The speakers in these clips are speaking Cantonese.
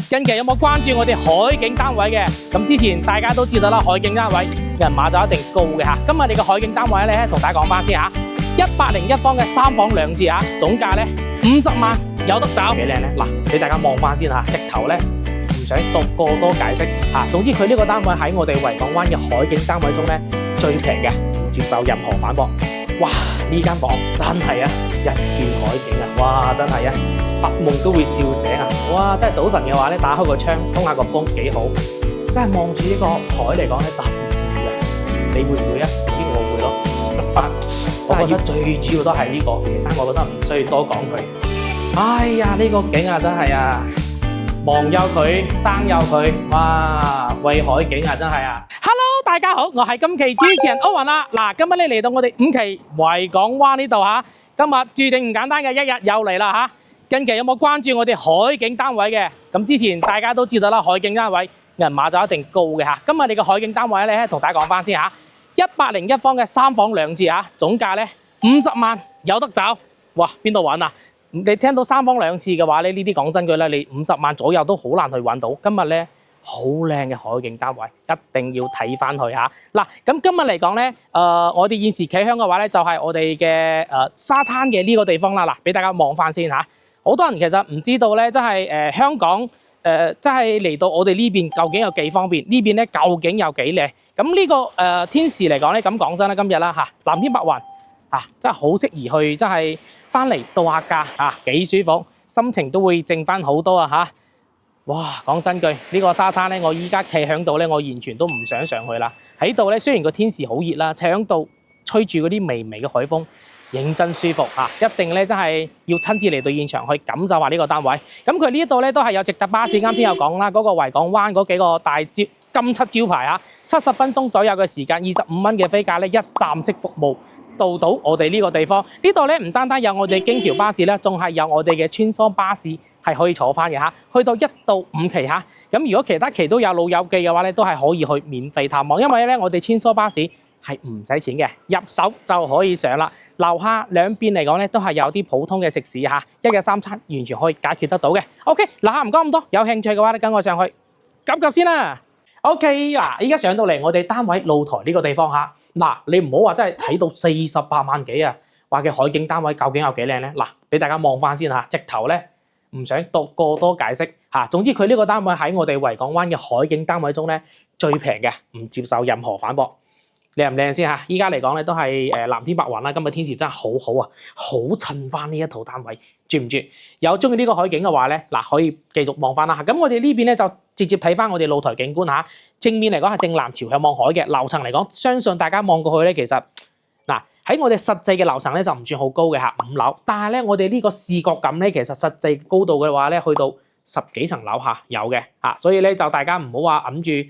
近期有冇關注我哋海景單位嘅？咁之前大家都知道啦，海景單位人馬就一定高嘅嚇。今日你嘅海景單位咧，同大家講翻先嚇，101方嘅3房2廁嚇，總價咧50萬有得找，幾靚咧？嗱，俾大家望翻先嚇，直頭咧唔想過多解釋嚇。總之佢呢個單位喺我哋維港灣嘅海景單位中咧最平嘅，唔接受任何反駁。哇！呢間房真係啊，日線海景啊，哇！真係啊，發夢都會笑醒啊！哇！真係早晨嘅話咧，打開個窗，通下個風幾好，真係望住呢個海嚟講咧，特別治愈啊！你會唔會啊？呢個我會咯。我覺得最主要都係呢個，其他我覺得唔需要多講佢。哎呀，呢個景啊，真係啊，望有佢，生有佢，哇！喂海景啊，真係啊！ Hello， 大家好，我係今期主持人歐雲啦。嗱，今日咧嚟到我哋5期維港灣呢度嚇，今日注定唔簡單嘅一日又嚟啦嚇。近期有冇關注我哋海景單位嘅？咁之前大家都知道啦，海景單位人馬就一定高嘅嚇。今日你嘅海景單位咧，同大家講翻先嚇，101方嘅3房2廁嚇，總價咧50萬有得找。哇，邊度揾啊？你聽到3房2廁嘅話咧，呢啲講真句咧，你50萬左右都好難去揾到。今日咧，好靚嘅海景單位，一定要睇翻去嚇。嗱，咁今日嚟講咧，我哋現時企響嘅話咧，就係我哋嘅沙灘嘅呢個地方啦。嗱，俾大家望翻先嚇。好多人其實唔知道咧，即係香港即係嚟到我哋呢邊究竟有幾方便？呢邊咧究竟有幾靚？咁呢個天時嚟講咧，咁講真啦，今日啦嚇，藍天白雲嚇，真係好適宜去，真係翻嚟度下假嚇，幾舒服，心情都會靜翻好多啊嚇！哇，講真句，呢個沙灘咧，我依家企喺度咧，我完全都唔想上去啦。喺度咧，雖然個天時好熱啦，企喺度吹住嗰啲微微嘅海風，認真舒服啊！一定咧真係要親自嚟到現場去感受下呢個單位。咁佢呢度咧都係有直達巴士，啱先有講啦，嗰個維港灣嗰幾個大金漆招牌啊，70分鐘左右嘅時間，25蚊嘅飛價咧，一站式服務到我哋呢個地方。呢度咧唔單單有我哋京橋巴士咧，仲係有我哋嘅穿梭巴士係可以坐翻嘅嚇。去到1到5期嚇，咁如果其他期都有老友記嘅話咧，都係可以去免費探望，因為咧我哋穿梭巴士係唔使錢嘅，入手就可以上啦。樓下兩邊嚟講咧，都係有啲普通嘅食肆嚇，一日3餐完全可以解決得到嘅。OK， 樓下唔講咁多，有興趣嘅話咧，跟我上去夾夾先啦。OK， 嗱，依家上到嚟我哋單位露台呢個地方嚇，嗱，你唔好話真係睇到48萬幾啊，話嘅海景單位究竟有幾靚咧？嗱，俾大家望翻先嚇，直頭咧唔想過多解釋嚇。總之佢呢個單位喺我哋維港灣嘅海景單位中咧最平嘅，唔接受任何反駁。靚唔靚先嚇？依家嚟講咧都係藍天白雲啦，今日天時真係好好啊，好襯翻呢一套單位，絕唔絕？有中意呢個海景嘅話咧，嗱可以繼續望翻啦。咁我哋呢邊咧就直接睇翻我哋露台景觀嚇。正面嚟講係正南朝向望海嘅，樓層嚟講，相信大家望過去咧，其實嗱喺我哋實際嘅樓層咧就唔算好高嘅嚇，5樓。但係咧我哋呢個視覺感咧，其實實際高度嘅話咧，去到10幾層樓下有嘅嚇，所以咧就大家唔好話揞住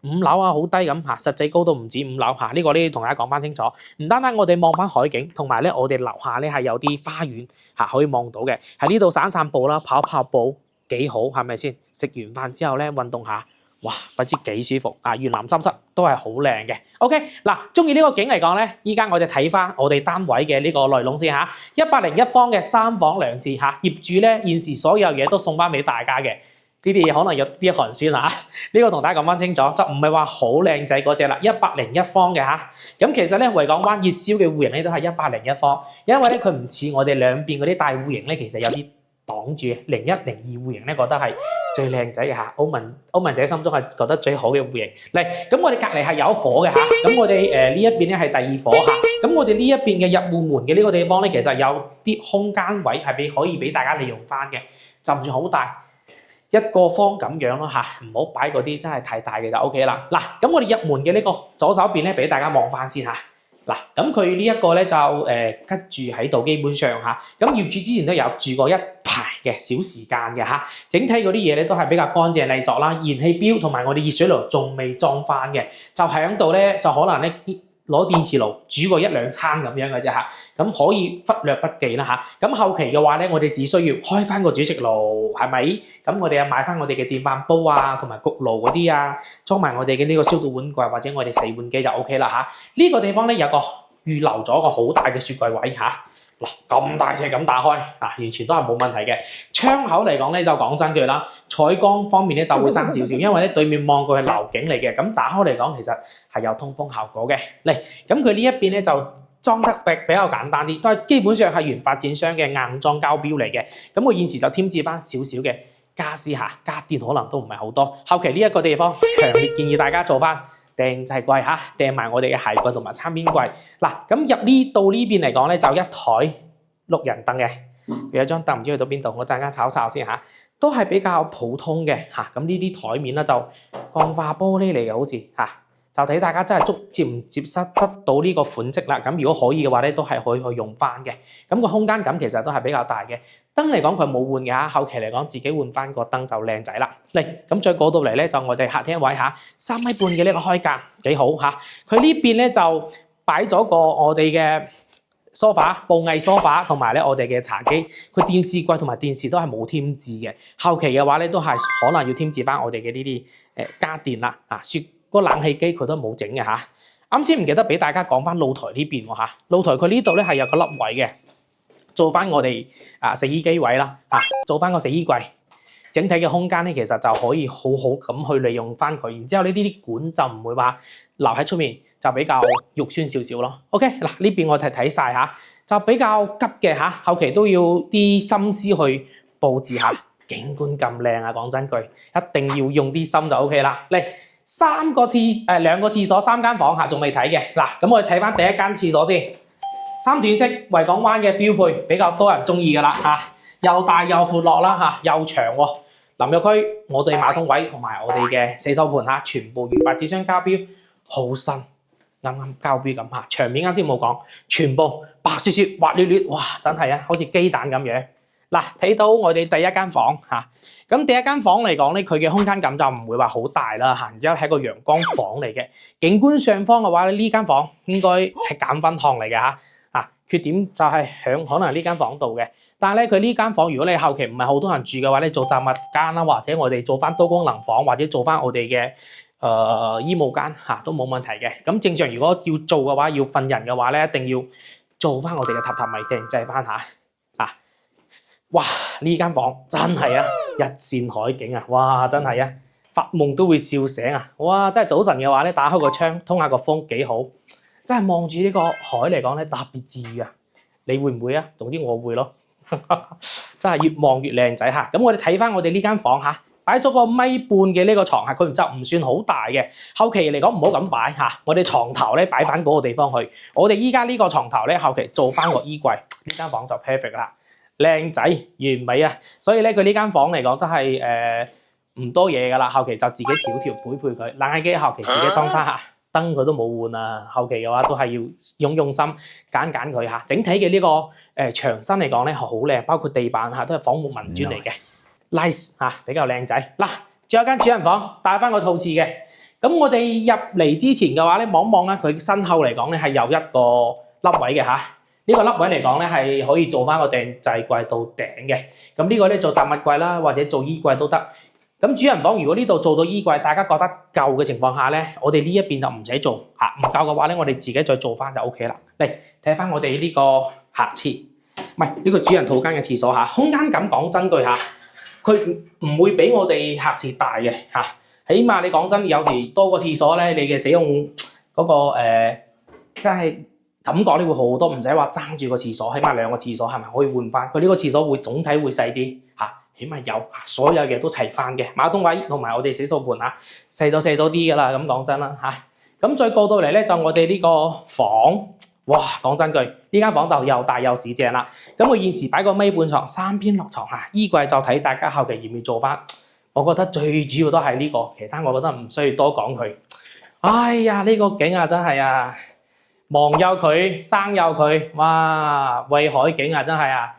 ，5樓啊好低咁嚇，實際高度唔止5樓嚇，呢個咧同大家講翻清楚。唔單單我哋望翻海景，同埋咧我哋樓下咧係有啲花園嚇可以望到嘅，喺呢度散散步啦，跑跑步幾好，係咪先？食完飯之後咧運動下，哇不知幾舒服啊！園林濕濕都係好靚嘅。OK， 嗱，中意呢個景嚟講咧，依家我哋睇翻我哋單位嘅呢個內容先嚇，101方嘅3房2廁嚇，業主咧現時所有嘢都送翻俾大家嘅。呢啲嘢可能有啲寒酸嚇，呢個同大家講翻清楚，就唔係話好靚仔嗰隻啦，101方嘅嚇。咁其實咧維港灣熱銷嘅戶型咧都係101方，因為咧佢唔似我哋兩邊嗰啲大戶型咧，其實有啲擋住01、02戶型咧，覺得係最靚仔嘅嚇。歐文姐心中係覺得最好嘅戶型。嚟，咁我哋隔離係有火嘅嚇，咁我哋呢一邊咧係第2火嚇。咁我哋呢一邊嘅入戶門嘅呢個地方咧，其實有啲空間位係可以俾大家利用翻嘅，就唔算好大。一個方咁樣咯嚇，唔好擺嗰啲真係太大嘅就 OK 啦。嗱，咁我哋入門嘅呢個左手邊咧，俾大家望翻先嚇。嗱，咁佢呢一個咧就吉住喺度，基本上嚇。咁業主之前都有住過一排嘅小時間嘅嚇，整體嗰啲嘢咧都係比較乾淨利索啦。燃氣錶同埋我哋熱水爐仲未裝翻嘅，就喺度咧就可能咧攞電磁爐煮過1、2餐咁樣嘅啫嚇，咁可以忽略不計啦嚇。咁後期嘅話咧，我哋只需要開翻個煮食爐，係咪？咁我哋又買翻我哋嘅電飯煲啊，同埋焗爐嗰啲啊，裝埋我哋嘅呢個消毒碗櫃或者我哋洗碗機就 OK 啦嚇。呢個地方咧有個預留咗個好大嘅雪櫃位嚇。嗱，咁大隻咁打開啊，完全都係冇問題嘅。窗口嚟講咧，就講真句啦，採光方面咧就會爭少少，因為咧對面望過係樓景嚟嘅，咁打開嚟講其實係有通風效果嘅。嚟，咁佢呢一邊咧就裝得比較簡單啲，都係基本上係原發展商嘅硬裝膠標嚟嘅。咁我現時就添置翻少少嘅家私嚇，家電可能都唔係好多。後期呢一個地方，強烈建議大家做翻訂製櫃嚇，訂埋我哋嘅鞋櫃同埋餐邊櫃。嗱，咁入呢到呢邊嚟講咧，就一台6人凳嘅，有張凳唔知去到邊度，我陣間炒先嚇，都係比較普通嘅嚇。咁呢啲台面咧就鋼化玻璃嚟嘅，好似嚇，就睇大家真係接唔接受得到呢個款式啦。咁如果可以嘅話咧，都係可以去用翻嘅。咁個空間感其實都係比較大嘅。燈嚟講佢冇換嘅嚇，後期嚟講自己換翻個燈就靚仔啦。嚟，咁再過到嚟咧就我哋客廳位嚇，3.5米嘅呢個開架幾好嚇。佢呢邊咧就擺咗個我哋嘅梳化、布藝梳化同埋咧我哋嘅茶几。佢電視櫃同埋電視都係冇添置嘅。後期嘅話咧都係可能要添置翻我哋嘅呢啲家電啦嚇。個冷氣機佢都冇整嘅嚇。啱先唔記得俾大家講翻露台呢邊喎嚇。露台佢呢度咧係有個凹位嘅。做翻我哋洗衣機位啦，做翻個洗衣櫃，整體嘅空間咧其實就可以好好咁去利用翻佢，然之後呢啲管就唔會話留喺出面，就比較肉酸少少咯。OK， 嗱呢邊我睇晒嚇，就比較急嘅嚇，後期都要啲心思去佈置下，景觀咁靚啊！講真句，一定要用啲心就 OK 啦。嚟2個廁所3間房嚇，仲未睇嘅。嗱，咁我哋睇翻第一間廁所先。3段式維港灣嘅標配，比較多人中意噶啦嚇，又大又闊落啦嚇，又長喎。淋浴區我哋馬桶位同埋我哋嘅洗手盤嚇，全部原發展商交標，好新，啱啱交標咁嚇。牆面啱先冇講，全部白雪雪滑捋捋，哇！真係啊，好似雞蛋咁樣。嗱，睇到我哋第一間房嚇，咁第一間房嚟講咧，佢嘅空間感就唔會話好大啦嚇，然之後係個陽光房嚟嘅。景觀上方嘅話咧，呢間房應該係減分項嚟嘅嚇。缺點就係響可能呢間房度嘅，但係咧佢呢間房如果你後期唔係好多人住嘅話咧，做雜物間啦，或者我哋做翻多功能房，或者做翻我哋嘅衣帽間嚇都冇問題嘅。咁正常如果要做嘅話，要瞓人嘅話咧，一定要做翻我哋嘅榻榻米訂製翻嚇。哇！呢間房真係啊，日線海景啊，哇！真係啊，發夢都會笑醒啊！哇！真係早晨嘅話咧，打開個窗通下個風幾好。真係望住呢個海嚟講咧，特別治癒啊！你會唔會啊？總之我會咯，真係越望越靚仔嚇。咁我哋睇翻我哋呢間房嚇，擺咗個1.5米嘅呢個床嚇，佢就唔算好大嘅。後期嚟講唔好咁擺嚇，我哋床頭咧擺翻嗰個地方去。我哋依家呢個床頭咧，後期做翻個衣櫃，呢間房就 perfect 啦，靚仔完美啊！所以咧佢呢間房嚟講真係唔多嘢噶啦，後期就自己調配佢。冷氣機後期自己裝翻嚇。燈佢都冇換啊，後期嘅話都係要用心揀佢嚇。整體嘅呢個牆身嚟講咧係好靚，包括地板嚇都係仿木紋磚嚟嘅 ，nice 嚇比較靚仔。嗱，仲有間主人房帶翻個套廁嘅。咁我哋入嚟之前嘅話咧，望望啊，佢身後嚟講咧係有一個凹位嘅嚇。呢個凹位嚟講咧係可以做翻個訂製櫃到頂嘅。咁呢個咧做雜物櫃啦，或者做衣櫃都得。咁主人房如果呢度做到衣櫃，大家覺得夠嘅情況下咧，我哋呢一邊就唔使做嚇，唔夠嘅話咧，我哋自己再做翻就 OK 啦。嚟睇翻我哋呢個客廁，唔係呢個主人套間嘅廁所嚇，空間感講真句嚇，佢唔會比我哋客廁大嘅嚇，起碼你講真，有時多個廁所咧，你嘅使用嗰個真係感覺咧會好多，唔使話爭住個廁所，起碼2個廁所係咪可以換翻？佢呢個廁所會總體會細啲嚇。起碼有所有嘢都齊翻嘅，馬桶位同埋我哋洗手盤啊，細咗啲噶啦，咁講真啦嚇。咁再過到嚟咧，就我哋呢個房，哇！講真句，呢間房就又大又市正啦。咁我現時擺個1.5米床，3邊落床嚇，衣櫃就睇大家後期要唔要做翻。我覺得最主要都係呢個，其他我覺得唔需要多講佢。哎呀，呢個景啊真係啊，望有佢，生有佢，哇！喂海景啊真係啊！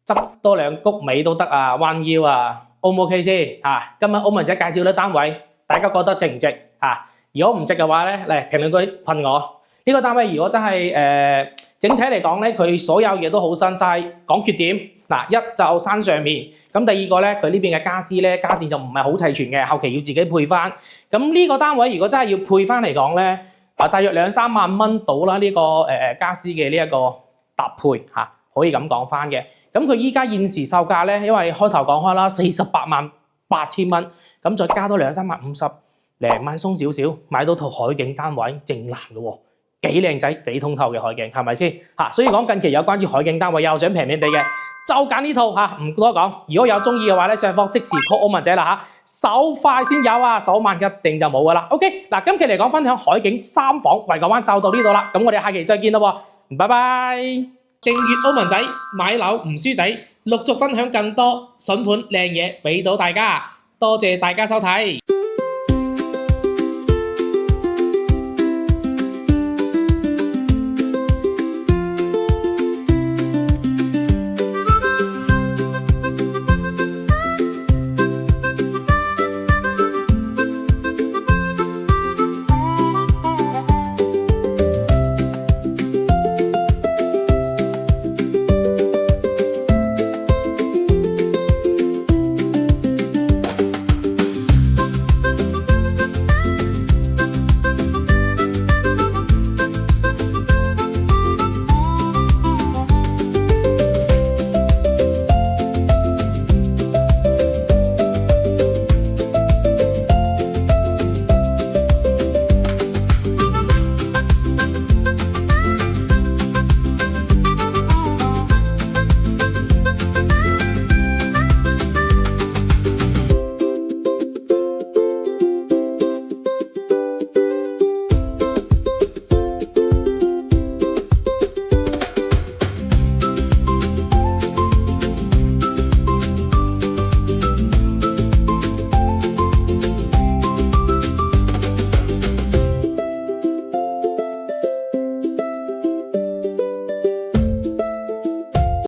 執多2谷尾都得啊，彎腰啊 ，O 唔 OK 先嚇？今日歐文仔介紹啲單位，大家覺得值唔值嚇？如果唔值嘅話咧，嚟評論區問我。呢個單位如果真係整體嚟講咧，佢所有嘢都好新，就係講缺點嗱，一就山上面，咁第二個咧，佢呢邊嘅家私咧家電就唔係好齊全嘅，後期要自己配翻。咁呢個單位如果真係要配翻嚟講咧，大約2-3萬蚊到啦，呢個家私嘅呢一個搭配嚇。可以咁講翻嘅。咁佢依家現時售價咧，因為開頭講開啦，488000蚊，咁再加多2-3萬50零蚊鬆少少，買到套海景單位正藍嘅喎，幾靚仔幾通透嘅海景，係咪先嚇？所以講近期有關注海景單位又想平平地嘅，就揀呢套嚇，唔多講。如果有中意嘅話咧，上課即時 call 柯文仔啦嚇，手快先有啊，手慢一定就冇噶啦。OK， 嗱，今期嚟講分享海景3房維港灣就到呢度啦，咁我哋下期再見啦喎，拜拜！訂閱柯文仔買樓唔輸底，陸續分享更多筍盤靚嘢俾到大家，多謝大家收睇。